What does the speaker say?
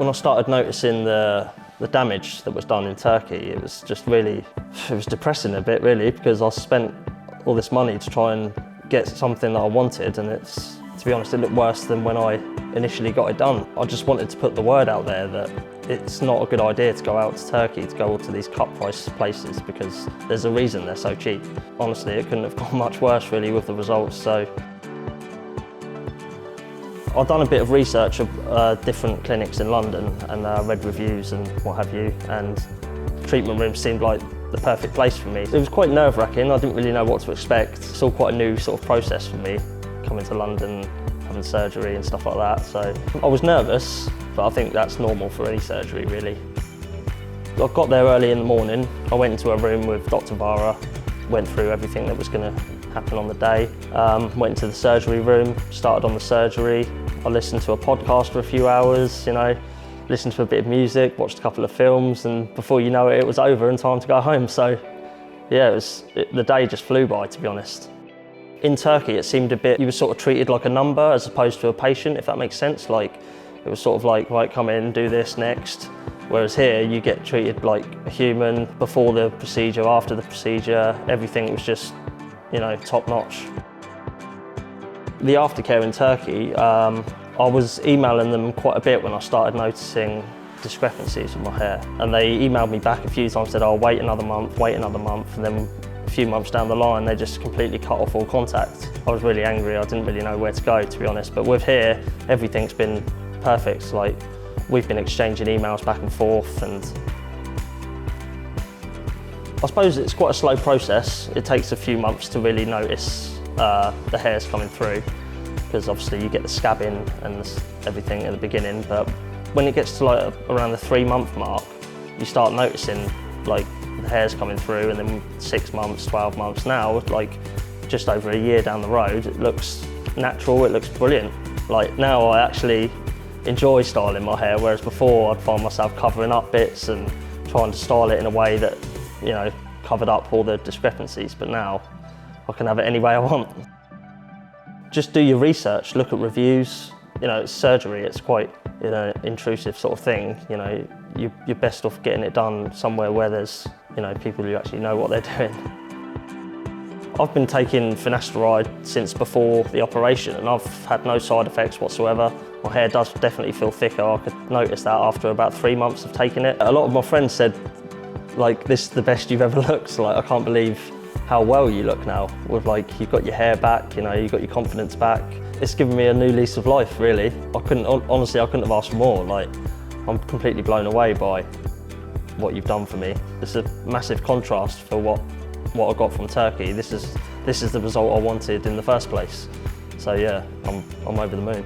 When I started noticing the damage that was done in Turkey, it was just really, it was depressing a bit really, because I spent all this money to try and get something that I wanted, and it's, to be honest, it looked worse than when I initially got it done. I just wanted to put the word out there that it's not a good idea to go out to Turkey, to go to these cut price places, because there's a reason they're so cheap. Honestly, it couldn't have gone much worse really with the results. So I've done a bit of research of different clinics in London and read reviews and what have you, and the treatment room seemed like the perfect place for me. It was quite nerve-wracking. I didn't really know what to expect. It's all quite a new sort of process for me, coming to London, having surgery and stuff like that. So I was nervous, but I think that's normal for any surgery really. I got there early in the morning. I went into a room with Dr. Vara, went through everything that was going to happen on the day. Went into the surgery room, started on the surgery. I listened to a podcast for a few hours, you know, listened to a bit of music, watched a couple of films, and before you know it, it was over and time to go home. So yeah, the day just flew by, to be honest. In Turkey, it seemed a bit, you were sort of treated like a number as opposed to a patient, if that makes sense. Like, it was sort of like, right, come in, do this next. Whereas here, you get treated like a human before the procedure, after the procedure. Everything was just, you know, top notch. The aftercare in Turkey, I was emailing them quite a bit when I started noticing discrepancies with my hair. And they emailed me back a few times, said, oh, wait another month, and then a few months down the line, they just completely cut off all contact. I was really angry, I didn't really know where to go, to be honest. But with here, everything's been perfect. Like, we've been exchanging emails back and forth, and I suppose it's quite a slow process. It takes a few months to really notice the hairs coming through, because obviously you get the scabbing and everything at the beginning, but when it gets to like around the 3-month mark, you start noticing like the hairs coming through, and then 6 months, 12 months now, like just over a year down the road, it looks natural, it looks brilliant. Like now I actually enjoy styling my hair, whereas before I'd find myself covering up bits and trying to style it in a way that, you know, covered up all the discrepancies, but now I can have it any way I want. Just do your research, look at reviews. You know, it's surgery, it's quite, you know, intrusive sort of thing. You know, you're best off getting it done somewhere where there's, you know, people who actually know what they're doing. I've been taking finasteride since before the operation, and I've had no side effects whatsoever. My hair does definitely feel thicker. I could notice that after about 3 months of taking it. A lot of my friends said, like, this is the best you've ever looked. Like, I can't believe how well you look now. With like, you've got your hair back, you know, you've got your confidence back. It's given me a new lease of life, really. Honestly, I couldn't have asked for more. Like, I'm completely blown away by what you've done for me. It's a massive contrast for what I got from Turkey. This is the result I wanted in the first place. So yeah, I'm over the moon.